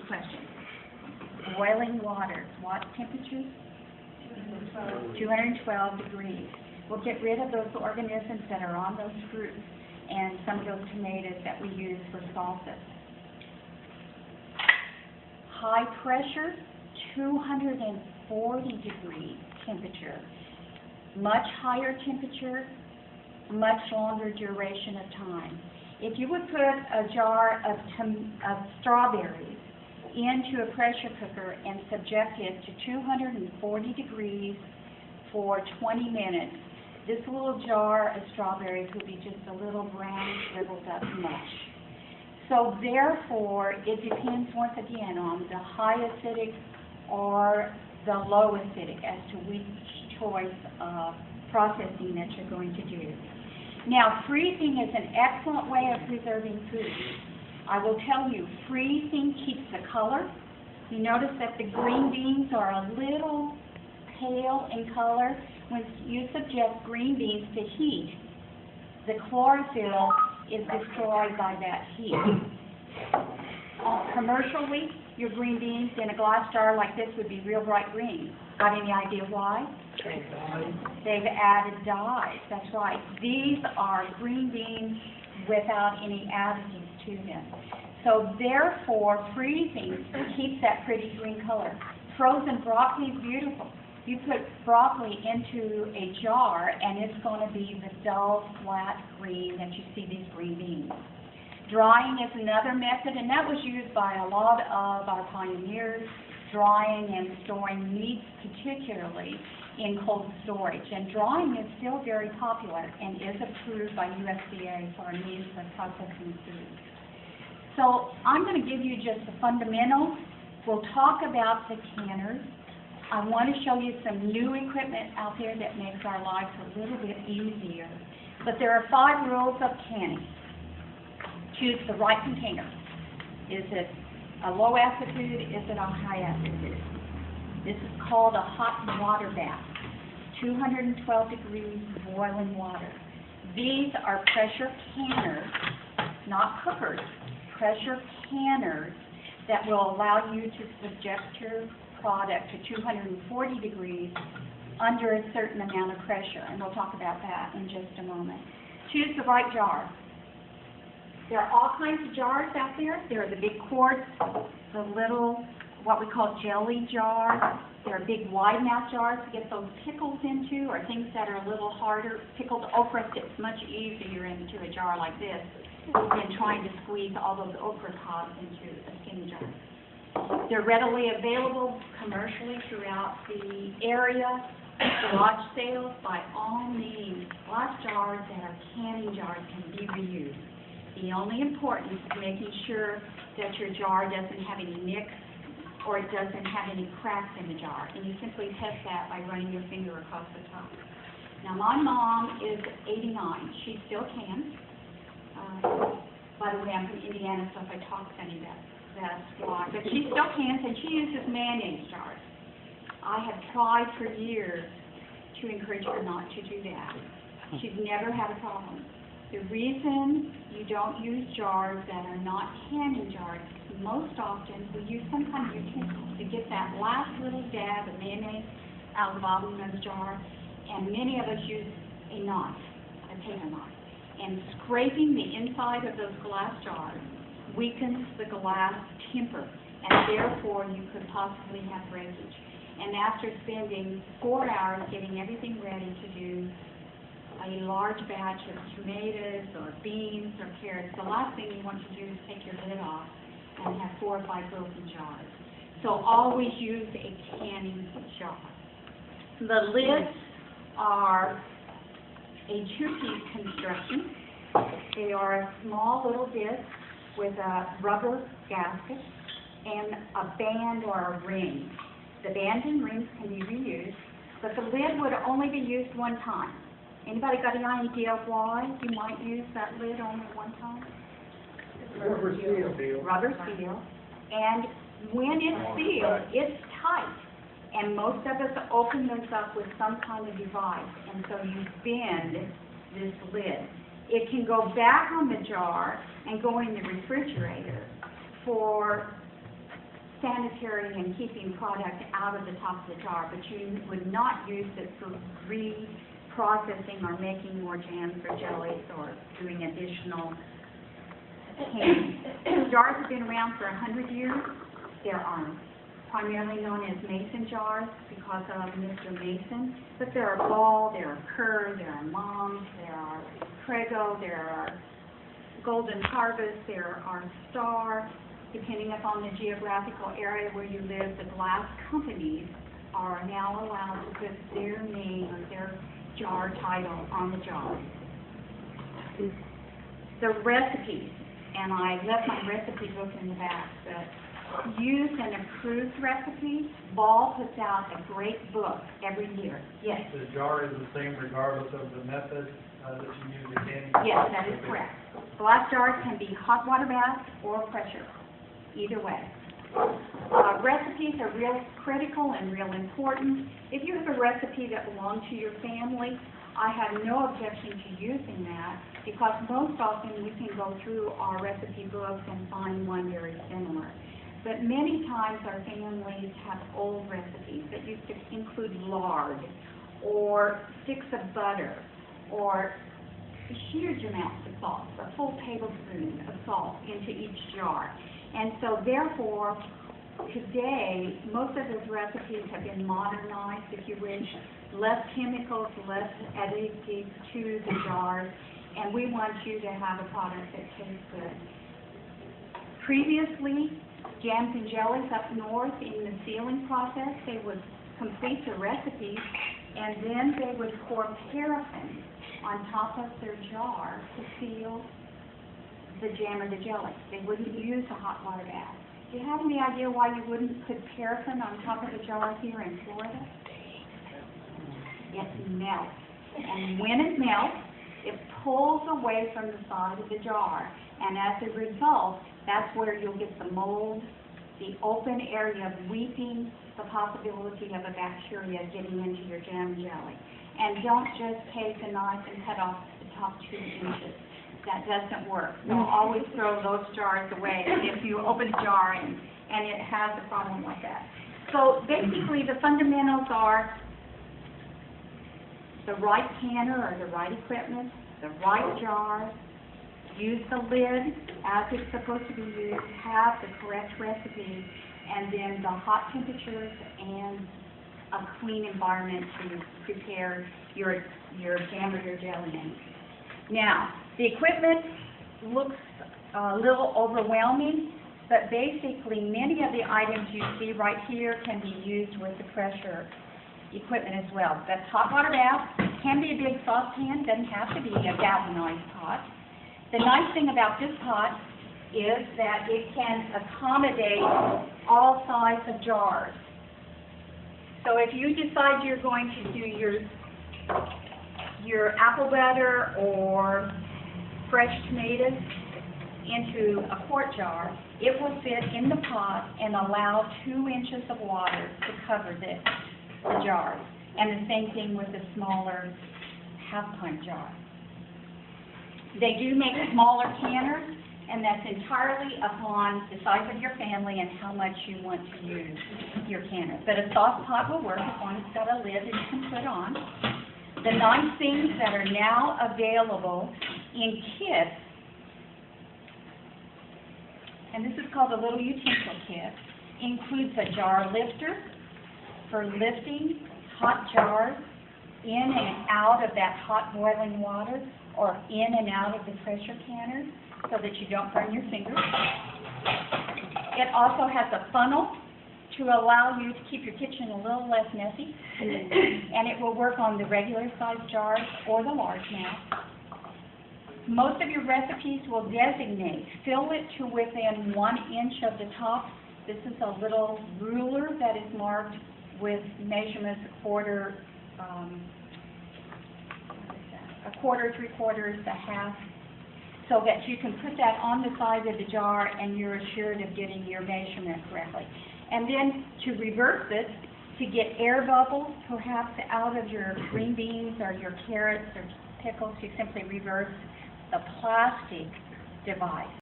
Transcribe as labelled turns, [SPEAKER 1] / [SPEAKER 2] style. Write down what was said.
[SPEAKER 1] question. Boiling water, what temperature? 212 degrees. We'll get rid of those organisms that are on those fruits and some of those tomatoes that we use for salsas. High pressure, 240 degree temperature. Much higher temperature, much longer duration of time. If you would put a jar of strawberries into a pressure cooker and subject it to 240 degrees for 20 minutes, this little jar of strawberries would be just a little brown shriveled up mush. So therefore, it depends once again on the high acidic or the low acidic as to which choice of processing that you're going to do. Now, freezing is an excellent way of preserving food. I will tell you, freezing keeps the color. You notice that the green beans are a little pale in color. When you subject green beans to heat, the chlorophyll is destroyed by that heat. Commercially, your green beans in a glass jar like this would be real bright green. Got any idea why? They've added dyes. That's right. These are green beans without any additives to them. So therefore, freezing keeps that pretty green color. Frozen broccoli is beautiful. You put broccoli into a jar and it's going to be the dull, flat green that you see these green beans. Drying is another method, and that was used by a lot of our pioneers, drying and storing meats particularly in cold storage. And drying is still very popular and is approved by USDA for a means of processing food. So I'm going to give you just the fundamentals. We'll talk about the canners. I want to show you some new equipment out there that makes our lives a little bit easier. But there are 5 rules of canning. Choose the right container. Is it a low acid food? Is it a high acid food? This is called a hot water bath. 212 degrees boiling water. These are pressure canners, not cookers, pressure canners that will allow you to subject your product to 240 degrees under a certain amount of pressure, and we'll talk about that in just a moment. Choose the right jar. There are all kinds of jars out there. There are the big quarts, the little, what we call jelly jars. There are big wide mouth jars to get those pickles into, or things that are a little harder. Pickled okra fits much easier into a jar like this than trying to squeeze all those okra pods into a skinny jar. They're readily available commercially throughout the area. Garage sales, by all means, glass jars that are canning jars can be reused. The only importance is making sure that your jar doesn't have any nicks or it doesn't have any cracks in the jar. And you simply test that by running your finger across the top. Now, my mom is 89. She still cans. By the way, I'm from Indiana, so if I talk funny, that's why. But she still cans, and she uses mayonnaise jars. I have tried for years to encourage her not to do that. She's never had a problem. The reason you don't use jars that are not canning jars, most often we use some kind of utensil to get that last little dab of mayonnaise out of the bottom of the jar, and many of us use a knife, a paper knife. And scraping the inside of those glass jars weakens the glass temper, and therefore you could possibly have breakage. And after spending 4 hours getting everything ready to do a large batch of tomatoes or beans or carrots, the last thing you want to do is take your lid off and have 4 or 5 broken jars. So always use a canning jar. The lids are a 2-piece construction. They are a small little disc with a rubber gasket and a band or a ring. The band and rings can be reused, but the lid would only be used one time. Anybody got any idea why you might use that lid only one time?
[SPEAKER 2] Rubber seal.
[SPEAKER 1] Rubber seal. And when it's sealed, it's tight. And most of us open this up with some kind of device, and so you bend this lid. It can go back on the jar and go in the refrigerator for sanitary and keeping product out of the top of the jar, but you would not use it for reprocessing or making more jams or jellies or doing additional candy. Jars have been around for 100 years. There are primarily known as mason jars because of Mr. Mason, but there are Ball, there are Kerr, there are Moms, there are Prego, there are Golden Harvest, there are Star. Depending upon the geographical area where you live, the glass companies are now allowed to put their name or their jar title on the jar. The recipes, and I left my recipe book in the back, but used and approved recipes, Ball puts out a great book every year. Yes?
[SPEAKER 2] The jar is the same regardless of the method that you use again?
[SPEAKER 1] Yes, that is correct. Glass jars can be hot water bath or pressure, either way. Recipes are real critical and real important. If you have a recipe that belongs to your family, I have no objection to using that because most often we can go through our recipe books and find one very similar. But many times our families have old recipes that used to include lard or sticks of butter or huge amounts of salt, a full tablespoon of salt into each jar. And so therefore, today, most of those recipes have been modernized, if you wish, less chemicals, less additives to the jars, and we want you to have a product that tastes good. Previously, jams and jellies up north in the sealing process, they would complete the recipe, and then they would pour paraffin on top of their jar to seal the jam or the jelly. They wouldn't use a hot water bath. Do you have any idea why you wouldn't put paraffin on top of the jar here in Florida? It melts. And when it melts, it pulls away from the side of the jar. And as a result, that's where you'll get the mold, the open area weeping the possibility of a bacteria getting into your jam and jelly. And don't just take a knife and cut off the top 2 inches. That doesn't work. So always throw those jars away if you open a jar and it has a problem like that. So basically the fundamentals are the right canner or the right equipment, the right jar, use the lid as it's supposed to be used, have the correct recipe, and then the hot temperatures and a clean environment to prepare your jam or your jelly in. Now, the equipment looks a little overwhelming, but basically many of the items you see right here can be used with the pressure equipment as well. That's hot water bath, can be a big saucepan, doesn't have to be a galvanized pot. The nice thing about this pot is that it can accommodate all sizes of jars. So if you decide you're going to do your apple butter or fresh tomatoes into a quart jar, it will fit in the pot and allow 2 inches of water to cover the jar. And the same thing with the smaller half-pint jar. They do make smaller canners, and that's entirely upon the size of your family and how much you want to use your canner. But a sauce pot will work as long as it's got a lid that you can put on. The nice things that are now available in kits, and this is called a little utensil kit, includes a jar lifter for lifting hot jars in and out of that hot boiling water or in and out of the pressure canner so that you don't burn your fingers. It also has a funnel to allow you to keep your kitchen a little less messy, and it will work on the regular size jars or the large now. Most of your recipes will designate, fill it to within 1 inch of the top. This is a little ruler that is marked with measurements a quarter, 3/4, a half, so that you can put that on the side of the jar and you're assured of getting your measurement correctly. And then to reverse it, to get air bubbles perhaps out of your green beans or your carrots or pickles, you simply reverse the plastic device.